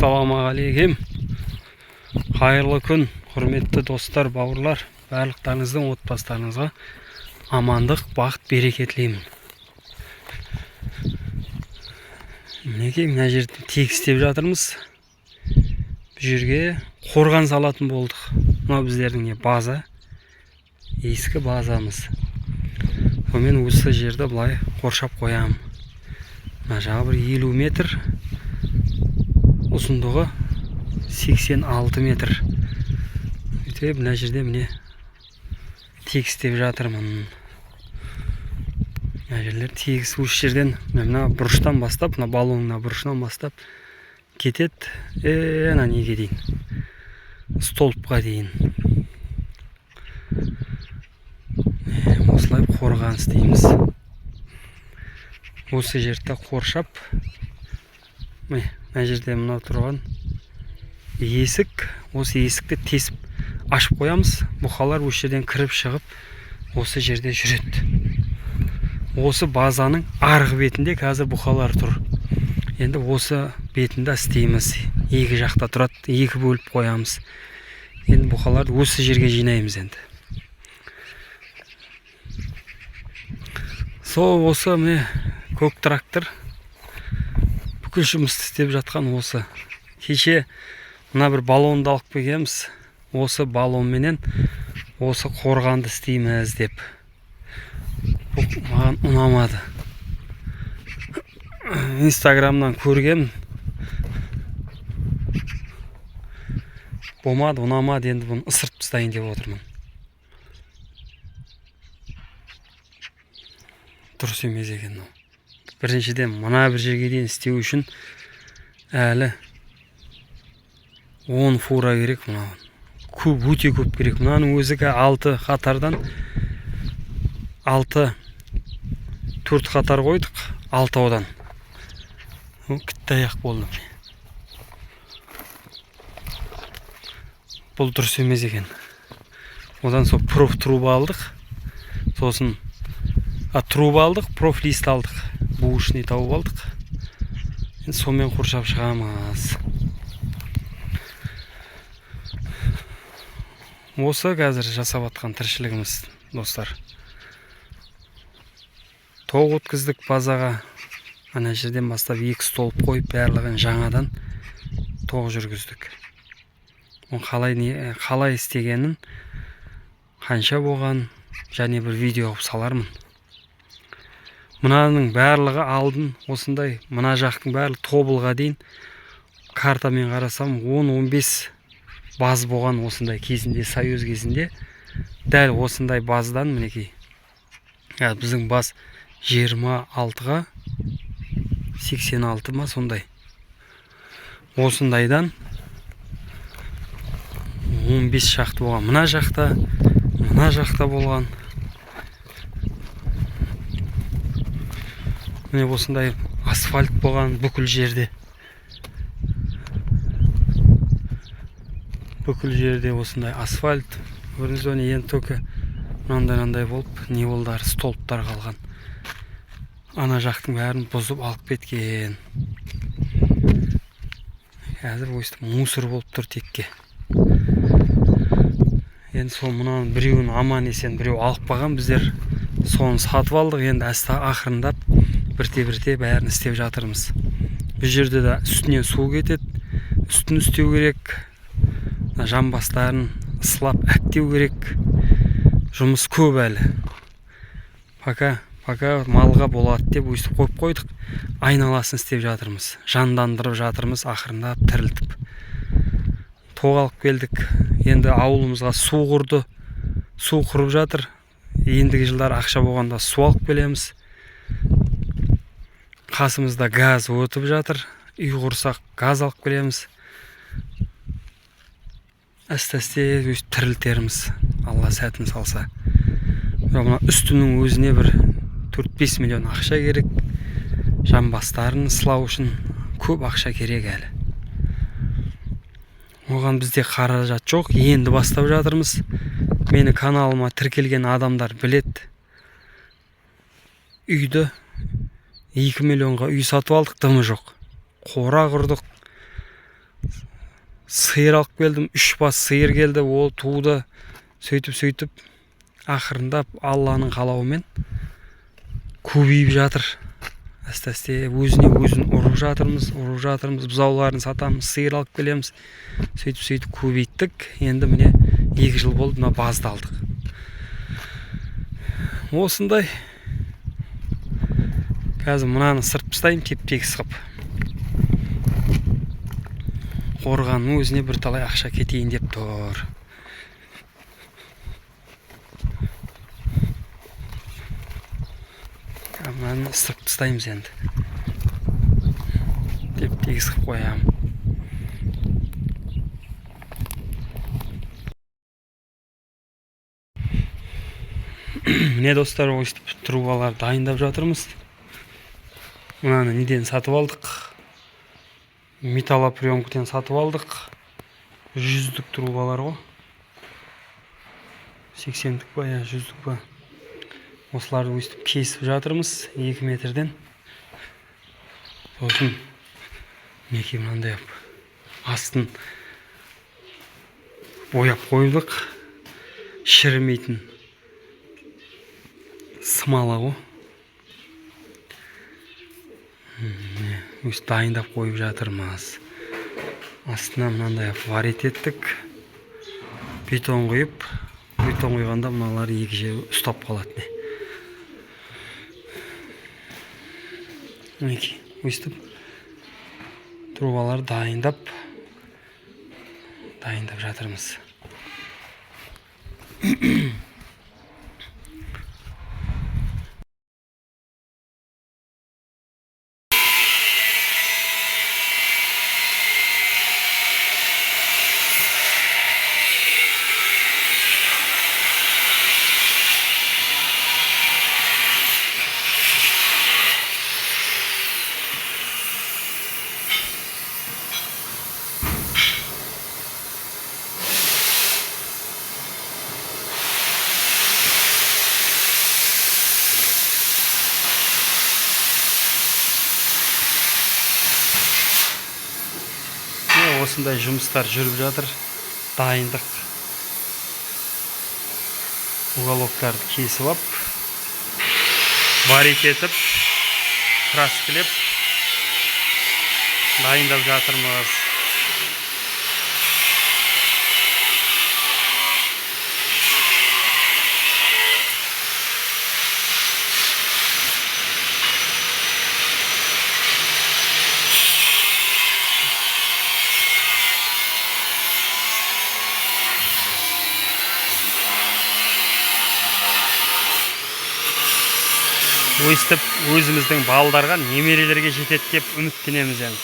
Ассалаумағалейкум. Қайырлы күн, құрметті достар, бауырлар. Барлықтарыңыздың отбасыларыңызға амандық, бақыт, береке тілеймін. Мінекей, мына жерде тегістеп жатырмыз. Бұл жерге қорған салатын болдық. Мынау біздердің база, ескі базамыз. Мен осы жерді бұлай қоршап қоямын. Мына жағы бір 50 метр, ұзындығы 86 метр. Мына жерде міне тегістеп жатырмын. Мына жерлер тегіс осы жерден, мына бұрыштан бастап, мына баллонның бұрышынан бастап кетеді, ана неге дейін, столбқа дейін. Осылай қорған істейміз. Осы жерді қоршап, мына жерде мынау тұрған есік, осы есікті тесіп ашып қоямыз. Бұқалар осы жерден кіріп шығып, осы жерде жүреді. Осы базаның арғы бетінде қазір бұқалар тұр. Енді осы бетінде істейміз. Екі жақта тұрады, екі бөліп қоямыз. Енді бұқаларды осы жерге жинаймыз енді. Сол осы көк трактор бүкіл жұмысты істеп жатқан осы. Кеше мына бір баллонды алып келгенбіз. Осы баллонменен осы қорғанды істейміз деп. Маған ұнамады. Инстаграмнан көргем. Болмады, ұнамады, енді бұны ысырып тастайын деп отырмын. Дұрыс емес екен. Біріншіден мына бір жерге дейін істеу үшін әлі 10 фура керек. Көп, өте көп керек. Мынаның өзі 6 қатардан 4 қатар қойдық, 6 одан. Кітті аяқ болды. Бұл дұрыс емес екен. Одан сол проф труба алдық. Сосын труба алдық, проф лист алдық. Бушный тауып алдық. Енді сонымен қоршап шығамыз. Осы қазір жасап атқан тіршілігіміз, достар. Тоқ өткіздік базаға. Ана жерден бастап 2 столб қойып, барлығын жаңадан тоқ жүргіздік. Қалай істегенін, қанша болған, және бір видео қылып салармын. Мынаның барлығы алдын осындай, мына жақтың барлығы тобылға дейін картамен қарасам 10-15 баз болған осындай кезінде, Союз кезінде. Дәл осындай баздан мінекей. Біздің баз 26-ға 86 ма сондай. Осындайдан 15 шақты болған. Мына жақта болған. Міне осындай асфальт болған бүкіл жерде. Бүкіл жерде осындай асфальт. Көріңіз өне енді төкі мынандай болып, не болдар, столбтар қалған. Ана жақтың бәрін бұзып алып кеткен. Қазір өйстіп мусор болып тұр текке. Енді сол мұнан біреуін аман есен біреу алып баған, біздер соны сатып алдық. Енді ақырындап бірте-бірте бәрін істеп жатырмыз. Бұл жерде де үстінен су кетеді. Үстін істеу керек. Жамбастарын ысылап әктеу керек. Жұмыс көп әлі. Пока малға болады деп өйстіп қойып қойдық. Айналасын істеп жатырмыз. Жандандырып жатырмыз, ақырындап тірілтіп. Тоқ алып келдік. Енді ауылымызға су құрды. Су құрып жатыр. Ендігі жылдар ақша болғанда су алып келеміз. Қасымызда газ өтіп жатыр. Үй құрсақ газ алып келеміз. Әсте-әсте өйстіп тірілтеріміз. Алла сәтін салса. Үстінің өзіне бір 4-5 миллион ақша керек. Жамбастарын ысылау үшін көп ақша керек әлі. Оған бізде қаражат жоқ. Енді бастап жатырмыз. Мені каналыма тіркелген адамдар білет. Үйді 2 миллионға үй сатып алдық, дымы жоқ. Қора құрдық. сиыр алып келдім, 3 бас сиыр келді, ол туды. Сөйтіп ақырындап Алланың қалауымен көбейіп жатыр. Әсте өзін ұрып жатырмыз, бұзауларын сатамыз, сиыр алып келеміз. Сөйтіп көбейттік. Енді міне 2 жыл болды, мына базды алдық. Осындай. Қазір мынаны сырт тастайым, теп-тегіс қып. Қорғанның өзіне бір талай ақша кетейін деп тұр. Мынаны сырт тастаймыз енді. Теп-тегіс қып қоям. Міне достар, өстіп трубалар дайындап жатырмыз. Мынаны неден сатып алдық? Металлоприемкіден сатып алдық. 100-лік трубалар ғой. 80-лік па, 100-лік па. Осыларды өстіп кесіп жатырмыз 2 метрден. Сосын неке мынандай астын бояп қойдық. Шірімейтін смала ғой. Өстіп дайындап қойып жатырмыз. Астына мынандай варит еттік. Бетон құйғанда мыналар 2 жер ұстап қалады. Өстіп трубалар дайындап жатырмыз. Осындай жұмыстар жүріп жатыр. Дайындық. Уголоктарды кесіп ап, варит етіп, краскілеп дайындап жатырмыз. Өстіп өзіміздің балдарға, немерелерге жетеді деп үміттенеміз енді.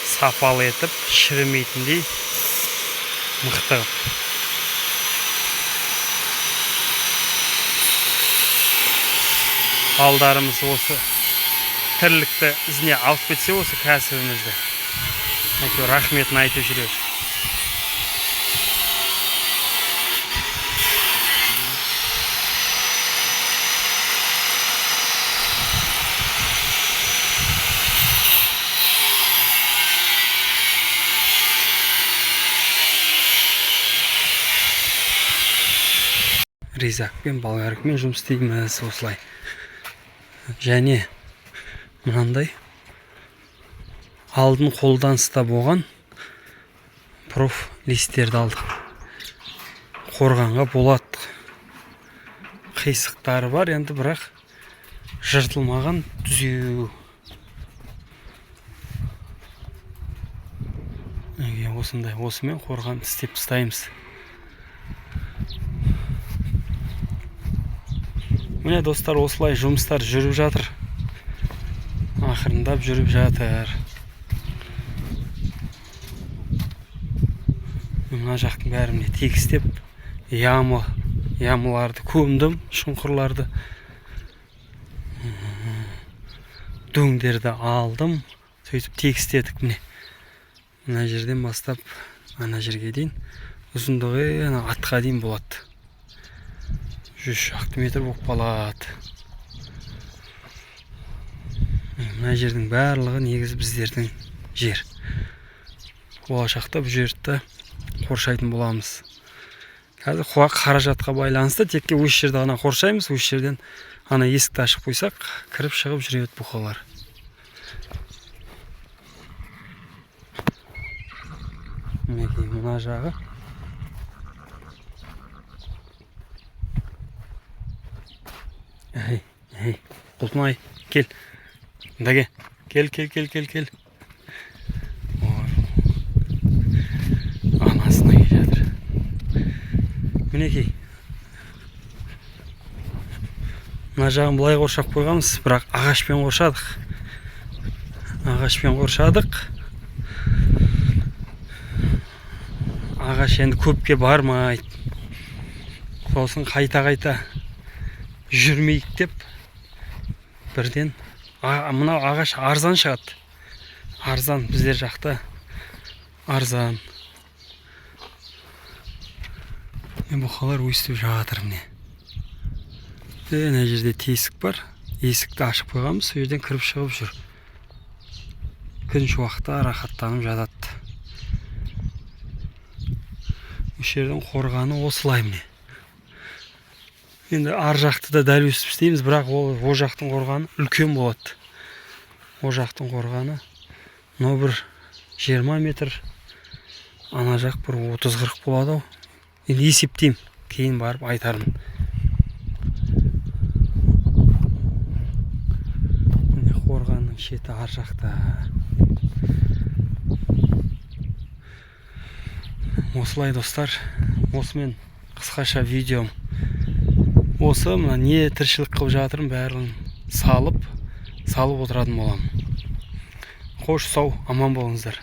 Сапалы етіп, шірімейтіндей мықты қып. Балдарымыз осы тірлікті ізіне алып кетсе осы кәсібімізді. Рахметін айтып жүрер. Резакпен, болгаркамен жұмыс істейміз осылай. Және мынандай алдын қолданыста болған проф листерді алдық. Қорғанға болады. Қисықтары бар, енді бірақ жыртылмаған түзеу. Осындай, осымен қорған істеп тастаймыз. Міне достар, осылай жұмыстар жүріп жатыр. Ақырындап жүріп жатыр. Мына жақтың бәріне тегістеп, ямыларды көмдім, шұңқырларды. Дөңдерді алдым. Сөйтіп тегістедік міне. Мына жерден бастап, ана жерге дейін. Ұзындығы атқа дейін болады. 100 метр болып қалады. Мына жердің барлығы негізі біздердің жер. болашақта бұл жерді қоршайтын боламыз. Қазір қаражатқа байланысты текке осы жерді ғана қоршаймыз. Осы жерден ана есікті ашып қойсақ, кіріп шығып жүреді бұқалар. Мінекей мына жағы. Ей, Құлпынай, кел. Даге, кел. Анасына келе жатыр. Мінекей. Мына жағын былай қоршап қойғанбыз, бірақ ағашпен қоршадық. Ағаш енді көпке бармайды. Сосын қайта жүрмейік деп бірден мына ағаш арзан шығады. Арзан, біздер жақта арзан. Бұқалар өстіп жатыр міне. Мына жерде тесік бар. Есікті ашып қойғанбыз, сол жерден кіріп шығып жүр. Күн шуақта рахаттанып жатады. Осы жердің қорғаны осылай міне. Енді ар жақты да дәл өстіп істейміз, бірақ о жақтың қорғаны үлкен болады. О жақтың қорғаны мынау бір 20 метр, ана жақ бір 30-40 болады ау. Енді есептеймін, кейін барып айтармын. Қорғанның шеті ар жақта. Осылай достар, осымен қысқаша видеом. Осы мына не тіршілік қылып жатырмын, бәрін салып отыратын боламын. Қош, сау, аман болыңыздар.